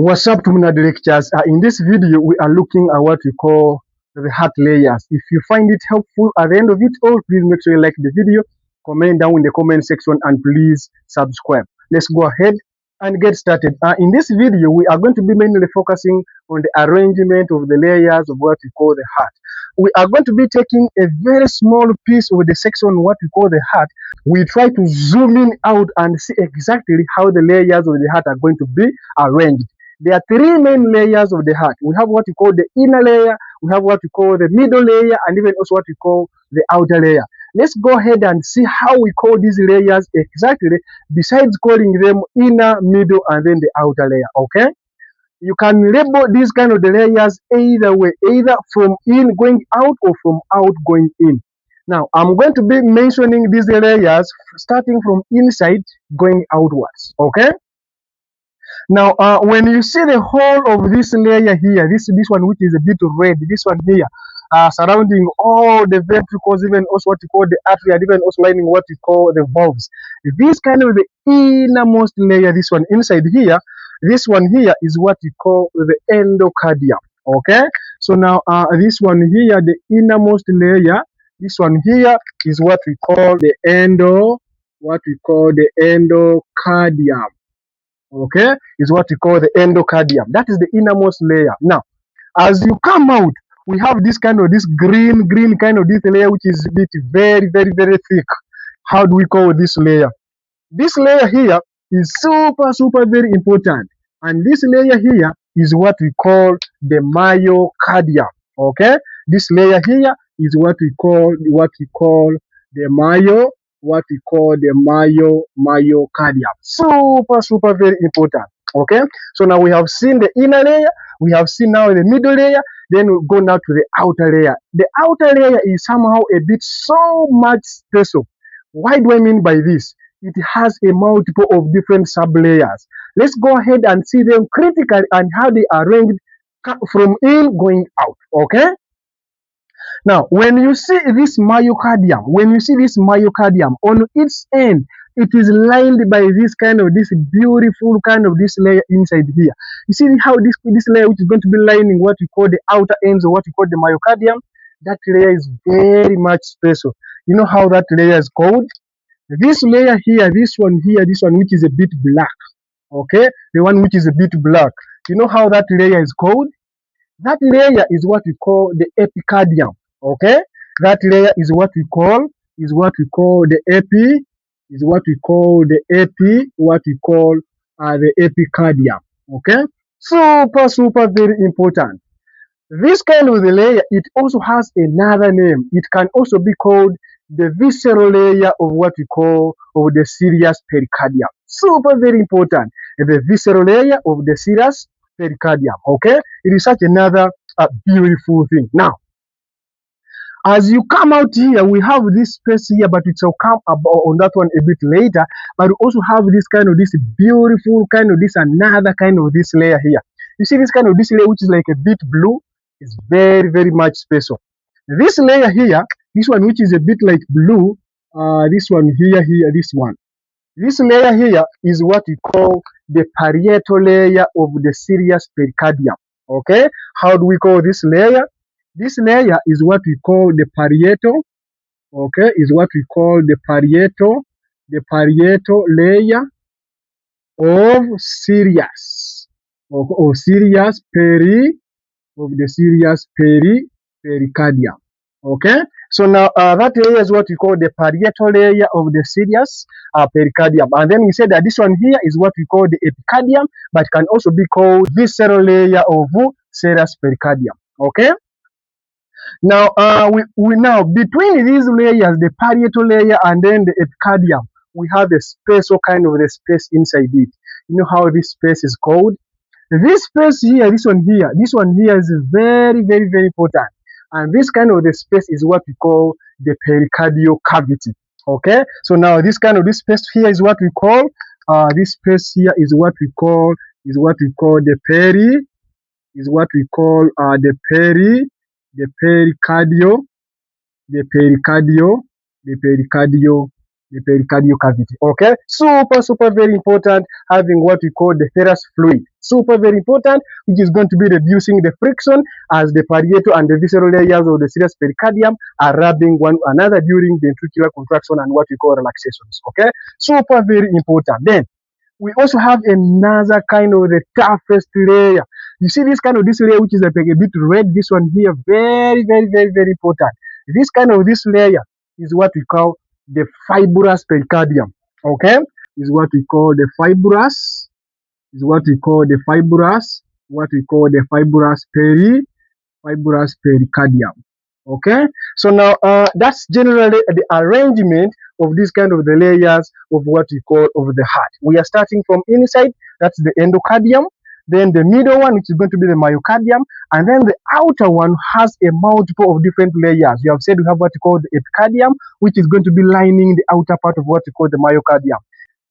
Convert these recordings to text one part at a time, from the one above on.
What's up, TUMNAD lectures? In this video, we are looking at what we call the heart layers. If you find it helpful at the end of it all, please make sure you like the video, comment down in the comment section, and please subscribe. Let's go ahead and get started. In this video, we are going to be mainly focusing on the arrangement of the layers of what we call the heart. We are going to be taking a very small piece of the section what we call the heart. We try to zoom in out and see exactly how the layers of the heart are going to be arranged. There are three main layers of the heart. We have what we call the inner layer, we have what we call the middle layer, and even also what we call the outer layer. Let's go ahead and see how we call these layers exactly, besides calling them inner, middle, and then the outer layer, okay? You can label these kind of the layers either way, either from in going out or from out going in. Now, I'm going to be mentioning these layers starting from inside going outwards, okay? Now, when you see the whole of this layer here, this one which is a bit red, this one here, surrounding all the ventricles, even also what you call the artery, and even also lining what you call the valves. This kind of the innermost layer, this one inside here, this one here is what we call the endocardium. Okay, so now this one here, the innermost layer, this one here is what we call the endocardium. Okay, is what we call the endocardium. That is the innermost layer. Now, as you come out, we have this kind of this green kind of this layer, which is a bit very thick. How do we call this layer? This layer here is super very important, and this layer here is what we call the myocardium. Okay, this layer here is what we call the myocardium. Super very important. Okay, so now we have seen the inner layer, we have seen now the middle layer, then we go now to the outer layer. The outer layer is somehow a bit so much special. Why do I mean by this? It has a multiple of different sub layers. Let's go ahead and see them critically and how they are arranged from in going out. Okay. Now, when you see this myocardium, on its end, it is lined by this beautiful kind of this layer inside here. You see how this layer, which is going to be lining what we call the outer ends or what we call the myocardium, that layer is very much special. You know how that layer is called? This layer here, this one which is a bit black. Okay, the one which is a bit black. You know how that layer is called? That layer is what we call the epicardium. Okay, that layer is what we call the epicardium. Okay, super very important. This kind of the layer, it also has another name. It can also be called the visceral layer of what we call of the serous pericardium. Super very important. The visceral layer of the serous pericardium. Okay, it is such another beautiful thing. Now, as you come out here, we have this space here, but it will come on that one a bit later. But we also have this beautiful another kind of this layer here. You see this kind of this layer, which is like a bit blue, is very much special. This layer here, this one which is a bit like blue, this one here, this one. This layer here is what we call the parietal layer of the serous pericardium. Okay, how do we call this layer? This layer is what we call the parietal. Okay, is what we call the parietal layer of serous pericardium. Okay, so now that layer is what we call the parietal layer of the serous pericardium, and then we said that this one here is what we call the epicardium, but can also be called visceral layer of serous pericardium. Okay. Now, we now between these layers, the parietal layer and then the epicardium, we have a special kind of the space inside it. You know how this space is called? This space here, this one here is very important. And this kind of the space is what we call the pericardial cavity. Okay, so now this space here is what we call this space here is what we call the pericardial the pericardial cavity. Okay, super very important, having what we call the ferrous fluid, super very important, which is going to be reducing the friction as the parietal and the visceral layers of the serous pericardium are rubbing one another during the ventricular contraction and what we call relaxations. Okay, super very important. Then we also have another kind of the toughest layer. You see this layer which is like a bit red, this one here, very important. This layer is what we call the fibrous pericardium. Okay, is what we call the fibrous, is what we call the fibrous, what we call the fibrous pericardium. Okay, so now that's generally the arrangement of this kind of the layers of what we call of the heart. We are starting from inside, that's the endocardium, then the middle one, which is going to be the myocardium, and then the outer one has a multiple of different layers. We have said we have what we call the epicardium, which is going to be lining the outer part of what we call the myocardium.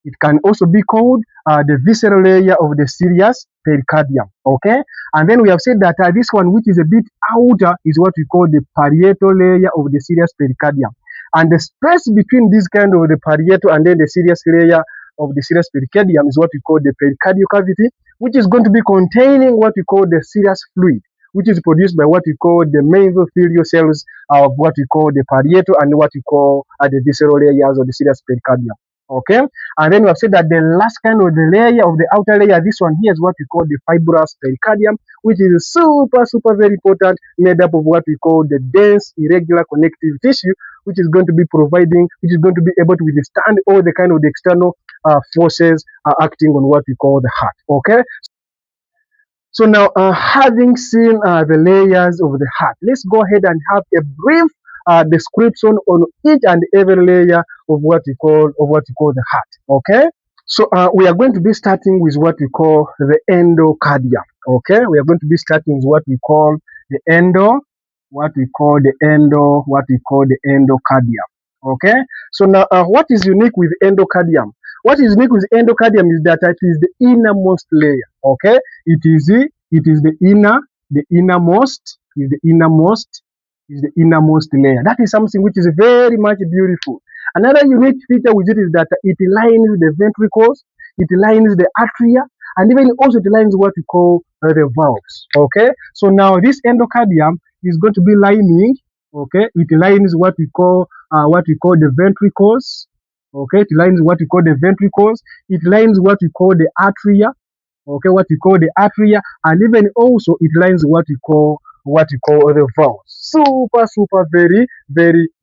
It can also be called the visceral layer of the serous pericardium. Okay, and then we have said that this one, which is a bit outer, is what we call the parietal layer of the serous pericardium. And the space between this kind of the parietal and then the serous layer of the serous pericardium is what we call the pericardial cavity, which is going to be containing what we call the serous fluid, which is produced by what we call the mesothelial cells of what we call the parietal and what we call the visceral layers of the serous pericardium. Okay, and then we have said that the last kind of the layer of the outer layer, this one here is what we call the fibrous pericardium, which is super very important, made up of what we call the dense irregular connective tissue, which is going to be providing, which is going to be able to withstand all the kind of the external forces acting on what we call the heart. Okay, so now having seen the layers of the heart, let's go ahead and have a brief description on each and every layer of what we call the heart. Okay, so we are going to be starting with what we call the endocardium. Okay, we are going to be starting with what we call the endocardium. Okay, so now what is unique with endocardium? What is unique with endocardium is that it is the innermost layer. Okay, it is the innermost layer. That is something which is very much beautiful. Another unique feature with it is that it lines the ventricles, it lines the atria, and even also it lines what we call the valves. Okay, so now this endocardium is going to be lining. Okay, it lines what we call the ventricles. Okay, it lines what we call the ventricles. It lines what we call the atria. Okay, what we call the atria, and even also it lines what we call the valves. Super very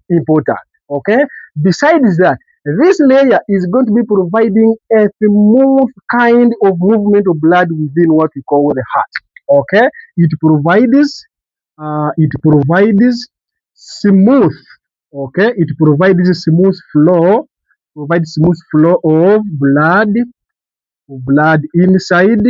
important. Okay, besides that, this layer is going to be providing a smooth kind of movement of blood within what we call the heart. Okay, it provides smooth. Okay, it provides smooth flow of blood inside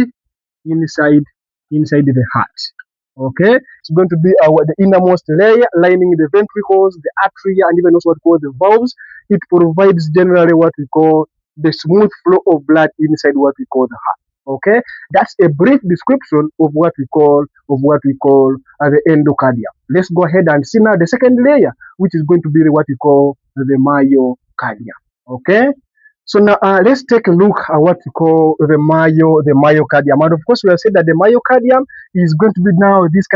the heart. Okay, it's going to be the innermost layer lining the ventricles, the atria, and even also what we call the valves. It provides generally what we call the smooth flow of blood inside what we call the heart. Okay, that's a brief description of what we call the endocardium. Let's go ahead and see now the second layer, which is going to be what we call the myocardium. Okay, so now let's take a look at what we call the myocardium. And of course, we have said that the myocardium is going to be now this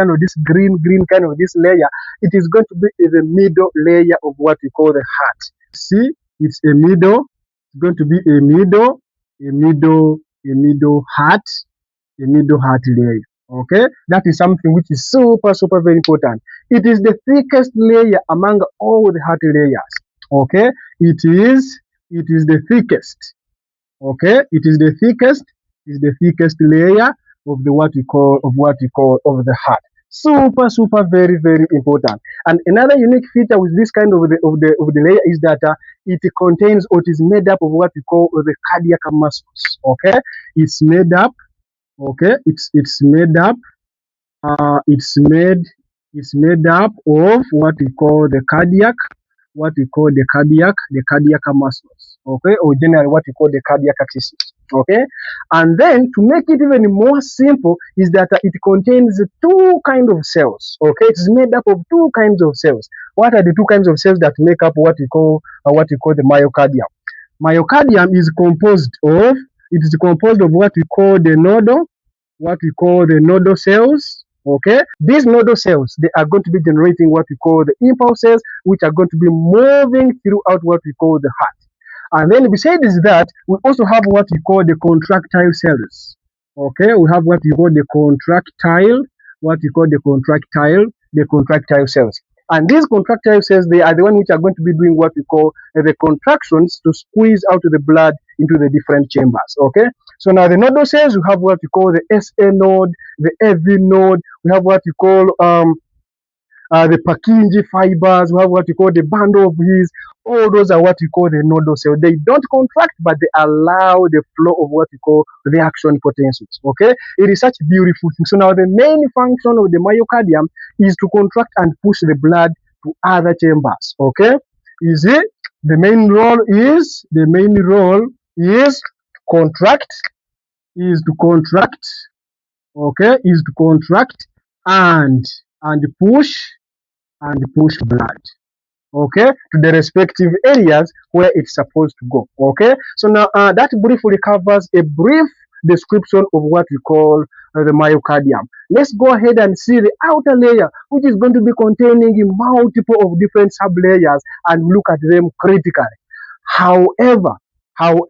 green kind of this layer. It is going to be the middle layer of what we call the heart. See, it's a middle. It's going to be a middle heart layer. Okay, that is something which is super very important. It is the thickest layer among all the heart layers. Okay, it is the thickest. Okay, it is the thickest layer of the what we call of the heart. Super very important. And another unique feature with this kind of the layer is that it contains or it is made up of what we call the cardiac muscles. Okay, it's made up. Okay, it's made up. It's made up of what we call the cardiac muscles. okay, or generally what we call the cardiac tissues, okay. And then to make it even more simple is that it contains two kinds of cells, okay. It's made up of two kinds of cells. What are the two kinds of cells that make up what we call the myocardium? Myocardium is composed of what we call the nodal cells. Okay, these nodal cells, they are going to be generating what we call the impulses, which are going to be moving throughout what we call the heart. And then besides that, we also have what we call the contractile cells. Okay, we have what we call the contractile cells. And these contractile cells, they are the ones which are going to be doing what we call the contractions to squeeze out the blood into the different chambers. Okay, so now the nodal cells, we have what we call the SA node, the AV node, we have what we call the Purkinje fibers, we have what we call the bundle of His. All those are what we call the nodal cells. They don't contract, but they allow the flow of what we call reaction potentials. Okay, it is such a beautiful thing. So now the main function of the myocardium is to contract and push the blood to other chambers. Okay, is it? The main role is contract, is to contract. Okay, is to contract and push blood, okay, to the respective areas where it's supposed to go. Okay, so now that briefly covers a brief description of what we call the myocardium. Let's go ahead and see the outer layer, which is going to be containing multiple of different sub layers, and look at them critically. However, I'll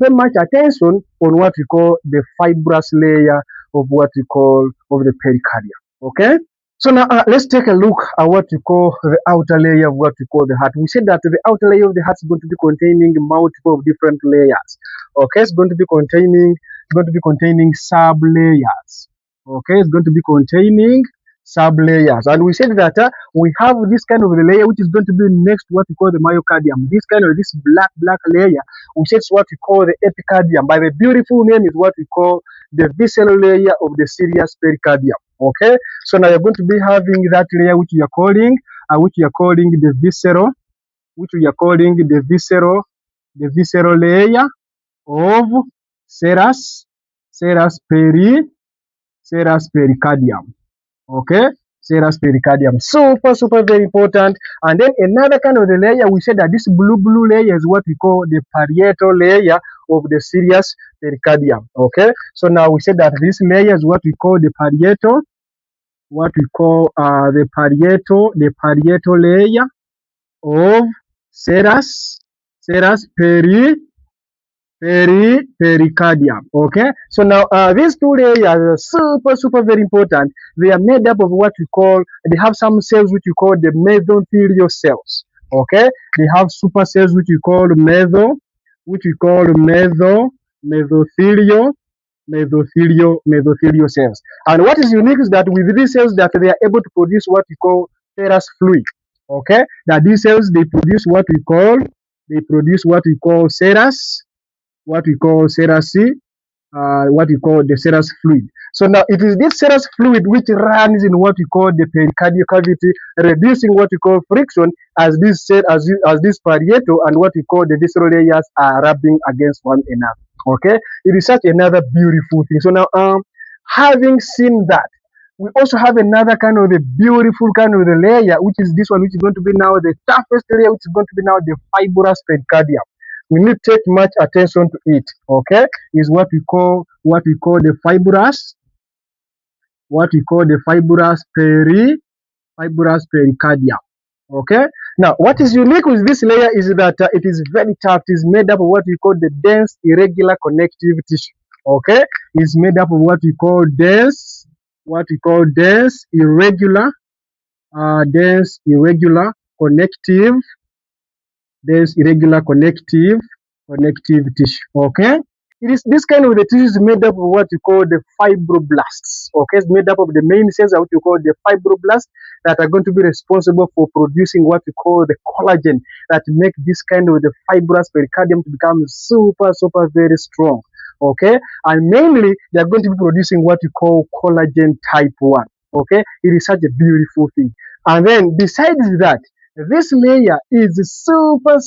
pay much attention on what we call the fibrous layer of what we call of the pericardium. Okay. So now let's take a look at what we call the outer layer of what we call the heart. We said that the outer layer of the heart is going to be containing multiple different layers. Okay, it's going to be containing sub layers. Okay, it's going to be containing sub layers, and we said that we have this kind of the layer which is going to be next to what we call the myocardium. This black layer, we said it's what we call the epicardium. By the beautiful name is what we call the visceral layer of the serous pericardium. Okay, so now you're going to be having that layer which we are calling the visceral, layer of serous pericardium. Okay, serous pericardium, super very important. And then another kind of the layer, we said that this blue layer is what we call the parietal layer of the serous pericardium. Okay, so now we said that this layer is what we call the parietal, the parietal layer of serous pericardium. Okay, so now these two layers are super very important. They are made up of what we call, they have some cells which we call the mesothelial cells. Okay, they have super cells which we call mesothelial cells. And what is unique is that with these cells that they are able to produce what we call serous fluid. Okay, that these cells, they produce what we call serous, the serous fluid. So now it is this serous fluid which runs in what we call the pericardial cavity, reducing what we call friction as this parietal and what we call the visceral layers are rubbing against one another. Okay, it is such another beautiful thing. So now having seen that, we also have another kind of the beautiful kind of the layer, which is this one, which is going to be now the toughest layer, which is going to be now the fibrous pericardium. We need to take much attention to it. Okay, is what we call the fibrous pericardium. Okay, now what is unique with this layer is that it is very tough. It is made up of what we call the dense irregular connective tissue. Okay, it's made up of what we call dense irregular connective tissue. Okay, it is this kind of the tissue is made up of what we call the fibroblasts. Okay, it's made up of the main cells what we call the fibroblasts that are going to be responsible for producing what we call the collagen that make this kind of the fibrous pericardium to become super very strong. Okay, and mainly they are going to be producing what we call collagen type 1. Okay, it is such a beautiful thing. And then besides that, This layer is super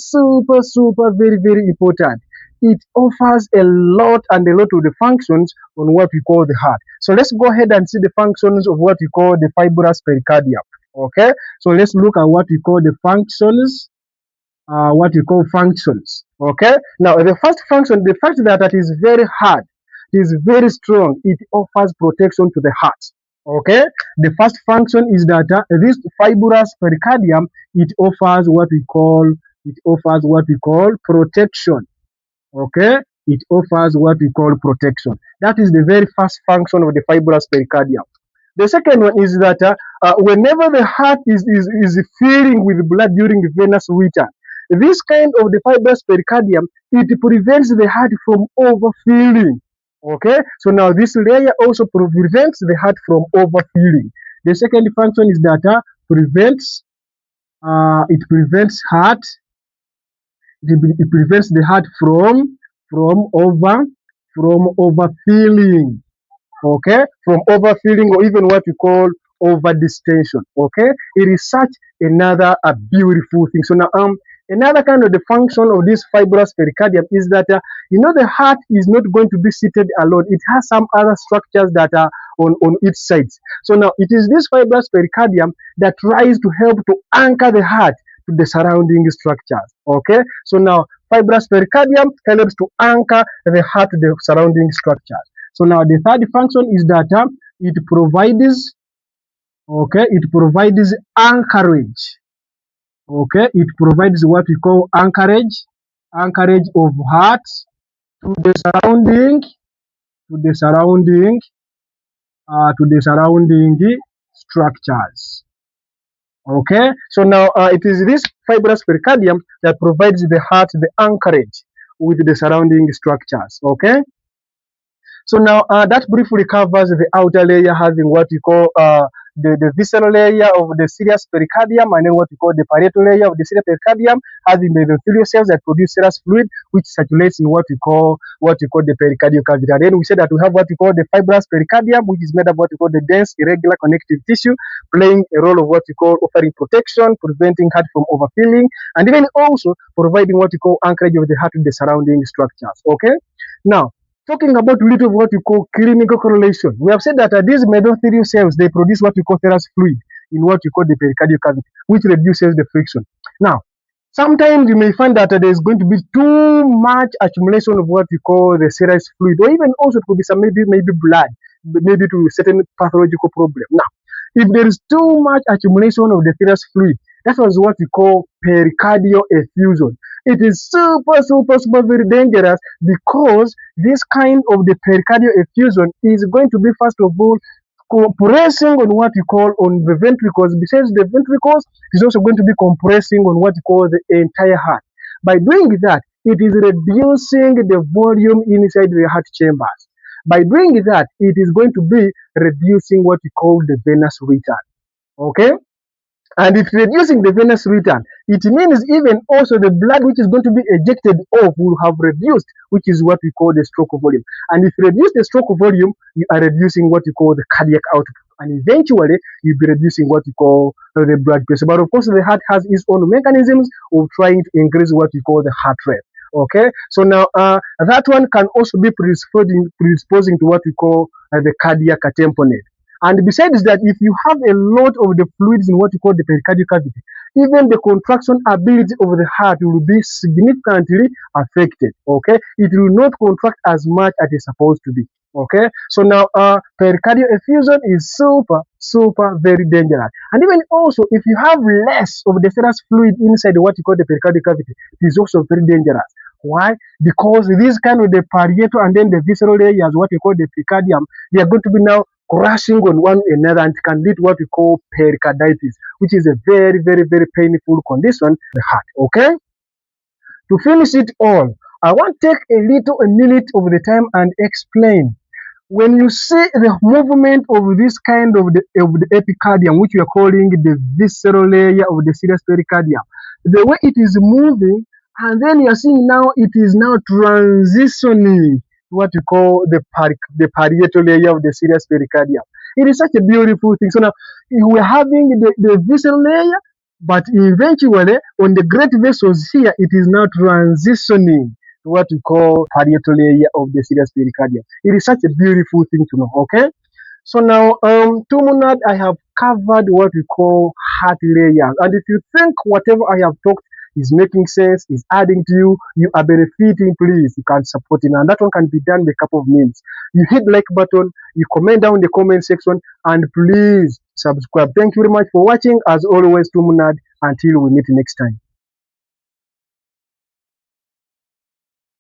very important. It offers a lot and a lot of the functions on what we call the heart. So let's go ahead and see the functions of what we call the fibrous pericardium. Okay, so let's look at what we call the functions. Okay, now the first function, the fact that it is very hard, is very strong, it offers protection to the heart. Okay, the first function is that this fibrous pericardium, it offers what we call protection. Okay, it offers what we call protection. That is the very first function of the fibrous pericardium. The second one is that whenever the heart is filling with blood during the venous return, this kind of the fibrous pericardium, it prevents the heart from overfilling. Okay, so now this layer also prevents the heart from overfilling. The second function is that it prevents heart, it prevents the heart from over from overfilling. Okay, from overfilling or even what we call over distension. Okay, it is such another a beautiful thing. So now another kind of the function of this fibrous pericardium is that the heart is not going to be seated alone. It has some other structures that are on its sides. So now it is this fibrous pericardium that tries to help to anchor the heart to the surrounding structures. Okay, so now fibrous pericardium helps to anchor the heart to the surrounding structures. So now the third function is that it provides anchorage. Okay, it provides what we call anchorage of heart to the surrounding, to the surrounding, to the surrounding structures. Okay, so now it is this fibrous pericardium that provides the heart the anchorage with the surrounding structures. Okay. So now that briefly covers the outer layer having what we call the visceral layer of the serous pericardium, and then what we call the parietal layer of the serous pericardium having the endothelial cells that produce serous fluid which circulates in what we call the pericardial cavity. And then we said that we have what we call the fibrous pericardium, which is made up of what we call the dense irregular connective tissue, playing a role of what we call offering protection, preventing heart from overfilling, and even also providing what we call anchorage of the heart to the surrounding structures. Okay, now talking about a little of what we call clinical correlation, we have said that these mesenteric cells, they produce what we call serous fluid in what we call the pericardial cavity, which reduces the friction. Now, sometimes you may find that there is going to be too much accumulation of what we call the serous fluid, or even also it could be some maybe blood, maybe to a certain pathological problem. Now, if there is too much accumulation of the serous fluid, that was what we call pericardial effusion. It is super very dangerous because this kind of the pericardial effusion is going to be first of all compressing on what we call on the ventricles. Besides the ventricles, it's also going to be compressing on what we call the entire heart. By doing that, it is reducing the volume inside the heart chambers. By doing that, it is going to be reducing what we call the venous return. Okay? And if reducing the venous return, it means even also the blood which is going to be ejected off will have reduced, which is what we call the stroke volume. And if you reduce the stroke volume, you are reducing what we call the cardiac output. And eventually, you'll be reducing what we call the blood pressure. But of course, the heart has its own mechanisms of trying to increase what we call the heart rate. Okay, so now that one can also be predisposing to what we call the cardiac tamponade. And besides that, if you have a lot of the fluids in what you call the pericardial cavity, even the contraction ability of the heart will be significantly affected. Okay, it will not contract as much as it's supposed to be. Okay, so now pericardial effusion is super very dangerous. And even also, if you have less of the serous fluid inside what you call the pericardial cavity, it is also very dangerous. Why? Because this kind of the parietal and then the visceral layers, what we call the pericardium, they are going to be now crashing on one another and can lead what we call pericarditis, which is a very painful condition in the heart. Okay? To finish it all, I want to take a minute of the time and explain. When you see the movement of this kind of the epicardium, which we are calling the visceral layer of the serous pericardium, the way it is moving, and then you are seeing now it is now transitioning what we call the parietal layer of the serous pericardium. It is such a beautiful thing. So now we are having the visceral layer, But eventually, on the great vessels here, it is now transitioning to what we call parietal layer of the serious pericardium. It is such a beautiful thing to know, okay? So now, TUMNAD, I have covered what we call heart layers. And if you think whatever I have talked is making sense, is adding to you, you are benefiting, please, you can support it. And that one can be done with a couple of means. You hit like button, you comment down in the comment section, and please subscribe. Thank you very much for watching. As always, TUMNAD, until we meet next time.